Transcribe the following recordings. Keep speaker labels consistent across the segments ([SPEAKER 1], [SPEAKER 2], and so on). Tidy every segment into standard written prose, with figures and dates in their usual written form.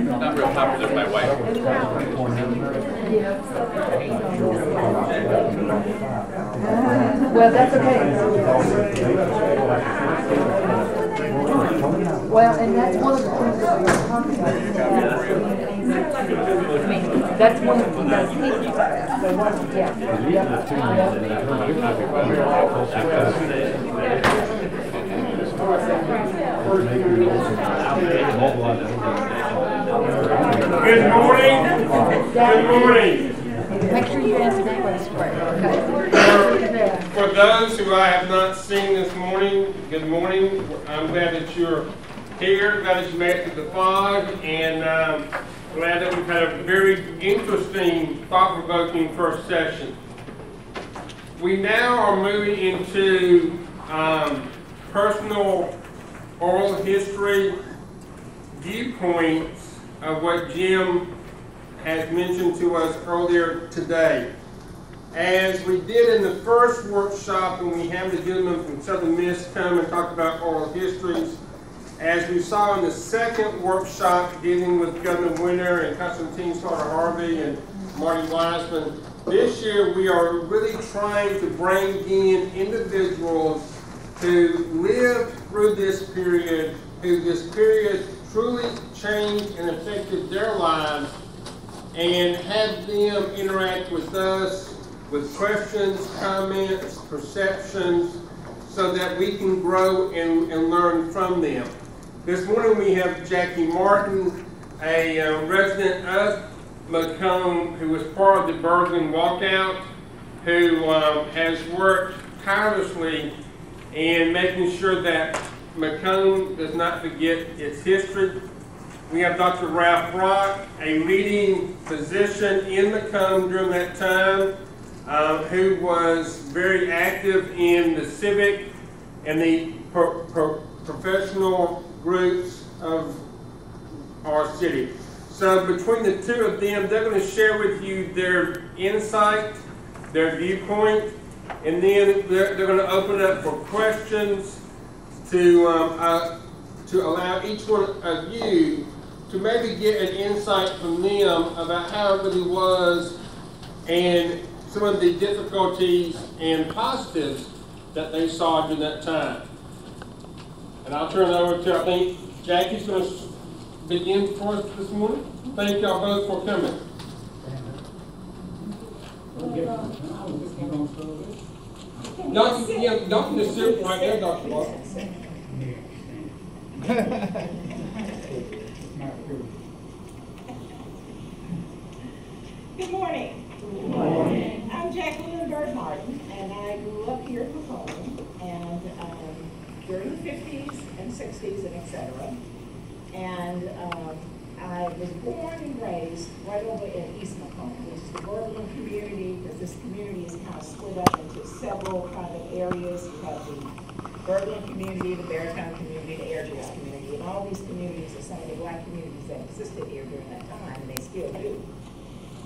[SPEAKER 1] Not real popular with my wife.
[SPEAKER 2] Well, that's okay. Well, and that's one of the things that we're talking about. That's one of the things that's
[SPEAKER 3] Good morning. Good morning.
[SPEAKER 2] Make sure you answer that question first.
[SPEAKER 3] For those who I have not seen this morning, good morning. I'm glad that you're here. Glad that you made it to the fog, and glad that we've had a very interesting, thought-provoking first session. We now are moving into personal oral history viewpoints of what Jim has mentioned to us earlier today. As we did in the first workshop when we had the gentleman from Southern Miss come and talk about oral histories, as we saw in the second workshop dealing with Governor Winter and Constantine Slaughter Harvey and Marty Wiseman, this year we are really trying to bring in individuals who lived through this period, who this period truly changed and affected their lives, and have them interact with us with questions, comments, perceptions, so that we can grow and learn from them. This morning we have Jackie Martin, a resident of Macomb, who was part of the Bergen Walkout, who has worked tirelessly in making sure that Macomb does not forget its history. We have Dr. Ralph Brock, a leading physician in Macomb during that time, who was very active in the civic and the professional groups of our city. So between the two of them, they're going to share with you their insight, their viewpoint, and then they're going to open up for questions to allow each one of you to maybe get an insight from them about how it really was and some of the difficulties and positives that they saw during that time. And I'll turn it over to, I think, Jackie's going to begin for us this morning. Thank y'all both for coming. Y'all can just sit right there, Dr. Walker.
[SPEAKER 4] Good morning. Good morning. I'm Jacqueline Bird-Martin, and I grew up here in Macomb, and during the 50s and 60s and etc. And I was born and raised right over in East Macomb, which is the Bergen community, because this community is kind of split up into several kind of areas. You have the Bergen community, the Beartown community, the Airdrie community, and all these communities are some of the black communities that existed here during that time, and they still do.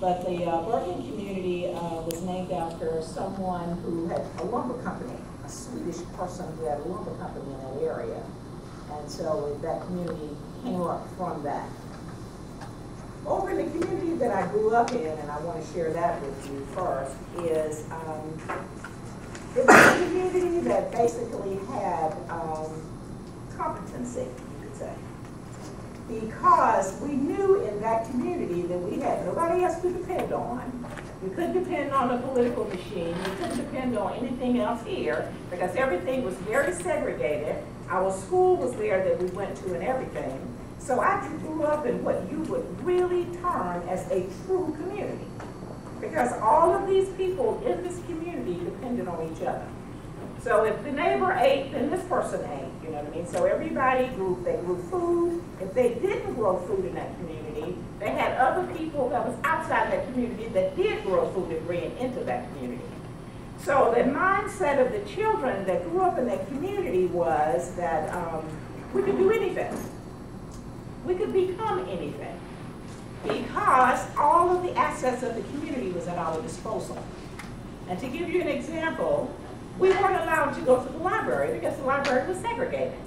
[SPEAKER 4] But the Bergen community was named after someone who had a lumber company, a Swedish person who had a lumber company in that area. And so that community came up from that. Over in the community that I grew up in, and I want to share that with you first, is it was a community that basically had competency, you could say. because we knew in that community that we had nobody else to depend on. We couldn't depend on a political machine. We couldn't depend on anything else here because everything was very segregated. Our school was there that we went to and everything. So I grew up in what you would really term as a true community because all of these people in this community depended on each other. So if the neighbor ate, then this person ate, you know what I mean? So everybody they grew food. If they didn't grow food in that community, they had other people that was outside that community that did grow food and bring it into that community. So the mindset of the children that grew up in that community was that we could do anything. We could become anything because all of the assets of the community was at our disposal. And to give you an example, we weren't allowed to go to the library because the library was segregated.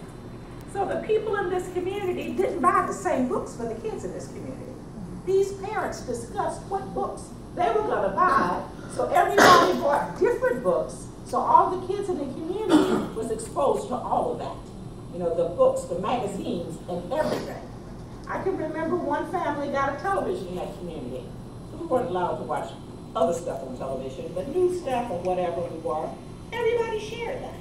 [SPEAKER 4] So the people in this community didn't buy the same books for the kids in this community. These parents discussed what books they were going to buy, so everybody bought different books, so all the kids in the community was exposed to all of that. You know, the books, the magazines, and everything. I can remember one family got a television in that community. We weren't allowed to watch other stuff on television, but news stuff or whatever we were. Everybody shared that.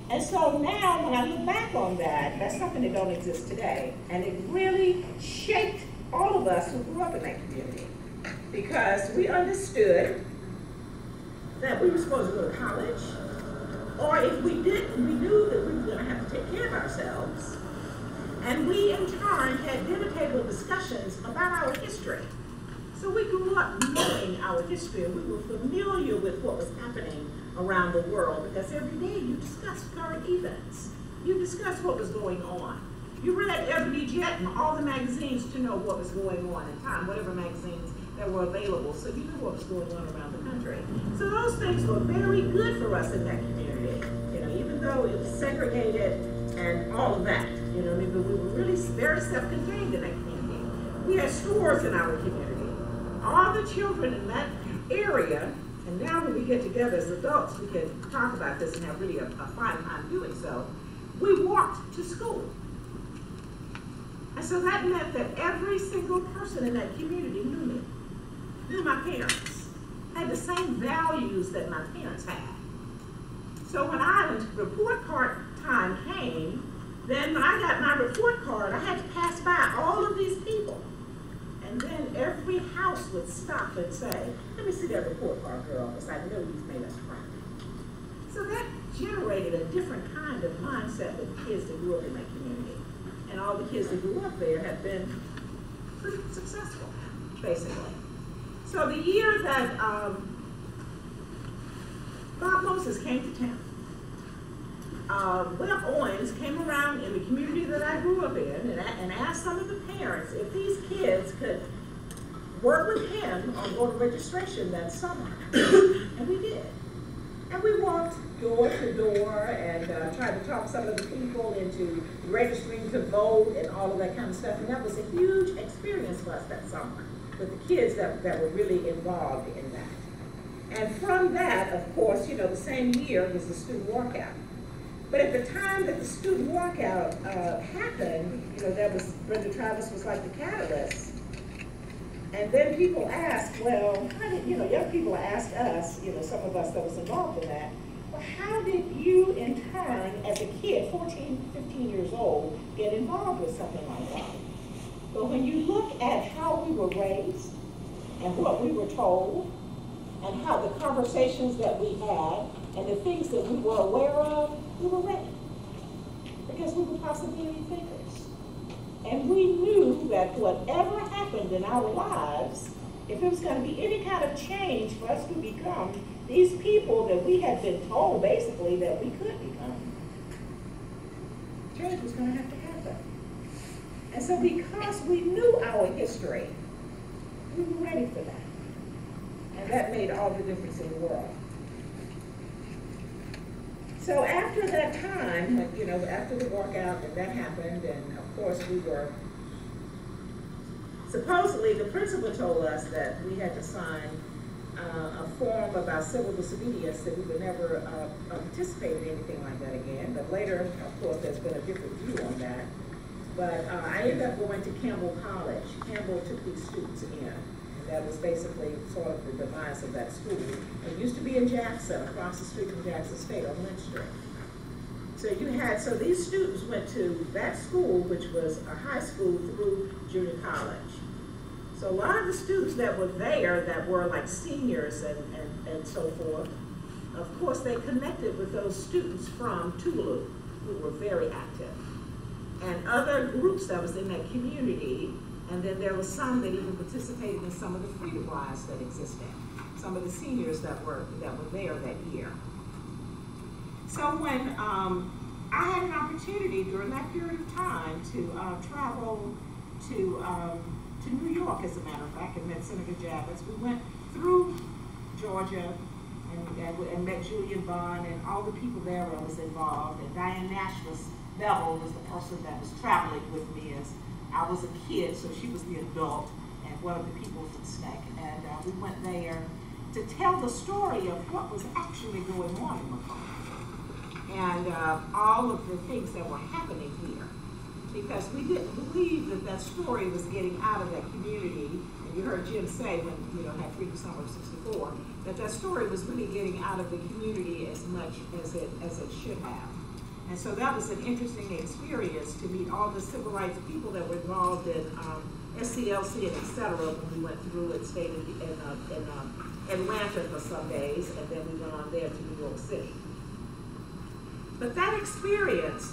[SPEAKER 4] And so now when I look back on that, that's something that don't exist today. And it really shaped all of us who grew up in that community. Because we understood that we were supposed to go to college, or if we didn't, we knew that we were gonna have to take care of ourselves. And we in turn had dinner table discussions about our history. So we grew up knowing our history, and we were familiar with what was happening around the world because every day you discussed current events. You discussed what was going on. You read Ebony Jet and all the magazines to know what was going on in time, whatever magazines that were available, so you knew what was going on around the country. So those things were very good for us in that community, you know, even though it was segregated and all of that, you know what I mean, but we were really very self-contained in that community. We had stores in our community. All the children in that area, and now when we get together as adults, we can talk about this and have really a fine time doing so. We walked to school. And so that meant that every single person in that community knew me, knew my parents, had the same values that my parents had. So when report card time came, then when I got my report card, I had to pass by all of these people. And then every house would stop and say, let me see that report card, girl, because I know you've made us proud. So that generated a different kind of mindset with the kids that grew up in that community. And all the kids that grew up there have been pretty successful, basically. So the year that Bob Moses came to town, Webb Owens came around in the community that I grew up in and asked some of the parents if these kids could work with him on voter registration that summer. And we did. And we walked door to door and tried to talk some of the people into registering to vote and all of that kind of stuff. And that was a huge experience for us that summer with the kids that were really involved in that. And from that, of course, you know, the same year was the student walkout. But at the time that the student walkout happened, you know, that was, Brenda Travis was like the catalyst. And then people asked, well, how did, you know, young people asked us, you know, some of us that was involved in that, well, how did you in turn, as a kid, 14, 15 years old, get involved with something like that? But when you look at how we were raised and what we were told and how the conversations that we had and the things that we were aware of, we were ready because we were possibility thinkers. And we knew that whatever happened in our lives, if it was going to be any kind of change for us to become these people that we had been told basically that we could become, change was going to have to happen. And so because we knew our history, we were ready for that. And that made all the difference in the world. So after that time, you know, after the walkout and that happened, and of course we were, supposedly the principal told us that we had to sign a form about civil disobedience, that we would never participate in anything like that again. But later, of course, there's been a different view on that. But I ended up going to Campbell College. Campbell took these students in, and that was basically sort of the demise of that school. It used to be in Jackson, across the street from Jackson State on Lynch Street. So these students went to that school, which was a high school through junior college. So a lot of the students that were there that were like seniors and so forth, of course they connected with those students from Toulouse, who were very active. And other groups that was in that community, and then there was some that even participated in some of the freedom rides that existed, some of the seniors that were there that year. So when I had an opportunity during that period of time to travel to New York, as a matter of fact, and met Senator Javits. We went through Georgia and met Julian Bond and all the people there that was involved. And Diane Bevel was the person that was traveling with me as I was a kid, so she was the adult and one of the people from SNCC. And we went there to tell the story of what was actually going on in Macomb and all of the things that were happening here. Because we didn't believe that that story was getting out of that community. And you heard Jim say when, had Freedom Summer of '64, that story was really getting out of the community as much as it should have. And so that was an interesting experience to meet all the civil rights people that were involved in SCLC and et cetera when we went through and stayed in Atlanta for some days, and then we went on there to New York City. But that experience,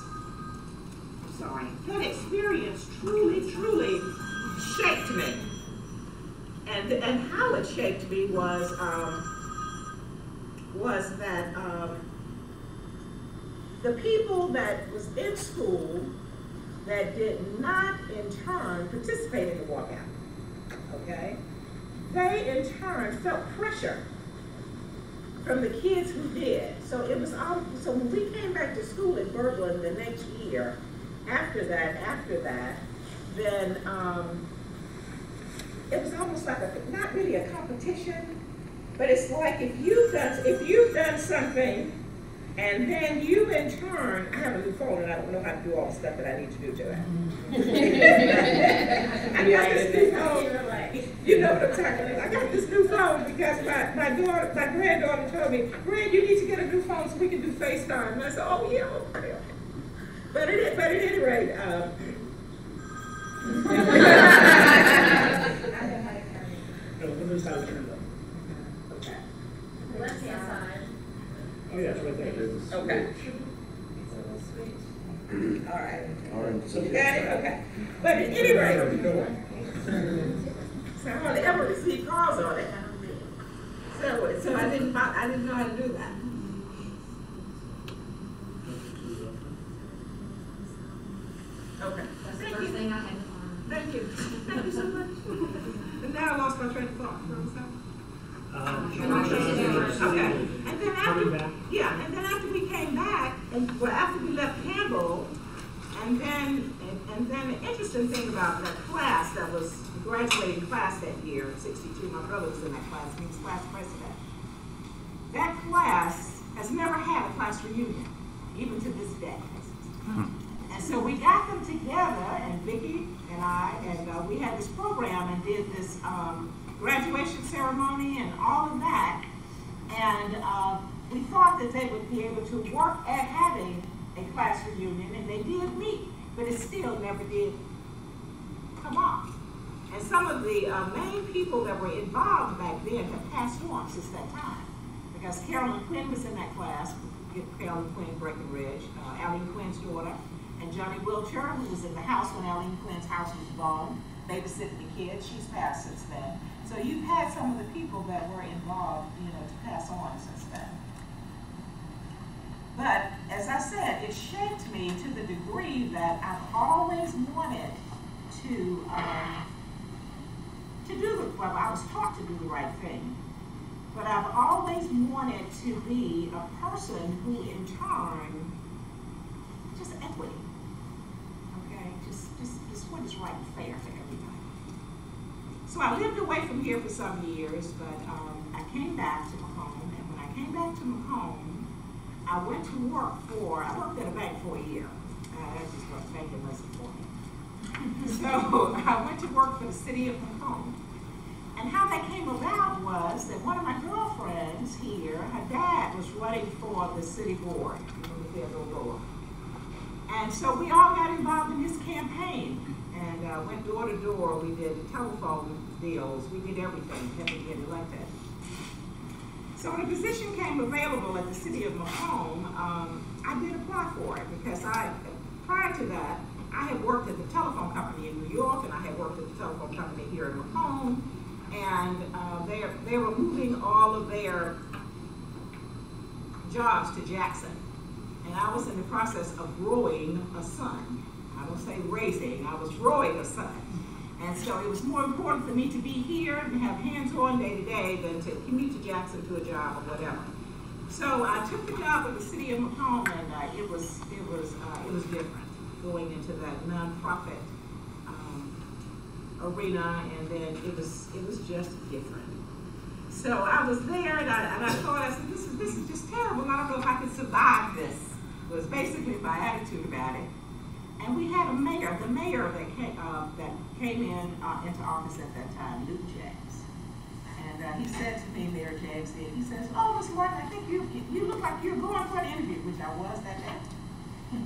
[SPEAKER 4] truly, truly shaped me. And how it shaped me was that the people that was in school that did not in turn participate in the walkout, okay? They in turn felt pressure from the kids who did. So it was all, so when we came back to school in Berlin the next year, after that, then it was almost like not really a competition, but it's like if you've done something, and then you in turn, I have a new phone and I don't know how to do all the stuff that I need to do to it. I got this new phone, you know what I'm talking about. I got this new phone because my granddaughter told me, Grand, you need to get a new phone so we can do FaceTime. And I said, oh yeah, okay. But at any rate,
[SPEAKER 1] Left-hand side.
[SPEAKER 5] Oh, yeah, it's right there.
[SPEAKER 4] okay. All right. So you got it? Okay. But at any rate, so I hardly ever receive calls on it. So I didn't know how to do that. Okay.
[SPEAKER 1] That's the first thing I had to learn.
[SPEAKER 4] Thank you. Thank you so much. And now I lost my train of thought. Okay. And then after we came back, after we left Campbell, and then the interesting thing about that class that was the graduating class that year, 62, my brother was in that class, he was class president. That class has never had a class reunion, even to this day. And so we got them together, and Vicki and I, and we had this program and did this graduation ceremony and all of that. And we thought that they would be able to work at having a class reunion, and they did meet, but it still never did come off. And some of the main people that were involved back then have passed on since that time. Because Carolyn Quinn was in that class, Carolyn Quinn, Breckenridge, Aline Quinn's daughter, and Johnny Wiltshire, who was in the house when Aline Quinn's house was bombed, babysitting the kids. She's passed since then. So you've had some of the people that were involved, to pass on since then. But as I said, it shaped me to the degree that I've always wanted to well, I was taught to do the right thing, but I've always wanted to be a person who in turn, just equity, okay, just what is right and fair for everybody. So I lived away from here for some years, but I came back to Macomb, and when I came back to Macomb, I went to work I worked at a bank for a year. That's just what banking was for me. so I went to work for the city of Macomb. And how that came about was that one of my girlfriends here, her dad was running for the city board, the federal board. And so we all got involved in his campaign and went door to door. We did telephone deals. We did everything to get elected. So when a position came available at the city of Macomb, I did apply for it because prior to that, I had worked at the telephone company in New York and I had worked at the telephone company here in Macomb. And they were moving all of their jobs to Jackson. And I was in the process of growing a son. I don't say raising, I was growing a son. And so it was more important for me to be here and have hands-on day to day than to commute to Jackson to a job or whatever. So I took the job at the city of Macomb, and it was different going into that nonprofit arena, and then it was just different. So I was there, and I thought, I said, this is just terrible. I don't know if I can survive this. Was basically my attitude about it. And we had a mayor, the mayor that came into office at that time, Luke James. And he said to me, Mayor James, he says, "Oh, Ms. Martin, I think you look like you're going for an interview," which I was that day.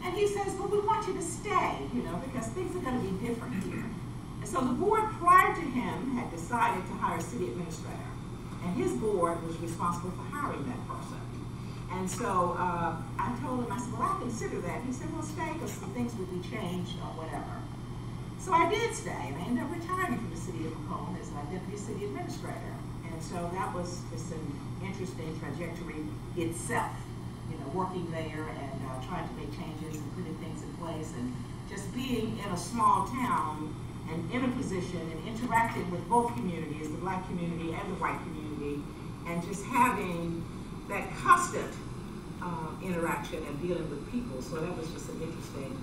[SPEAKER 4] And he says, "Well, we want you to stay, because things are going to be different here." And so the board prior to him had decided to hire a city administrator. And his board was responsible for hiring that person. And so I told him, I said, "Well, I'll consider that." He said, "Well, stay, because some things will be changed or whatever." So I did stay, and I ended up retiring from the city of Macomb as my deputy city administrator. And so that was just an interesting trajectory itself, working there and trying to make changes and putting things in place, and just being in a small town and in a position and interacting with both communities, the black community and the white community, and just having that constant interaction and dealing with people. So that was just an interesting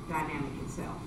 [SPEAKER 4] dynamic itself.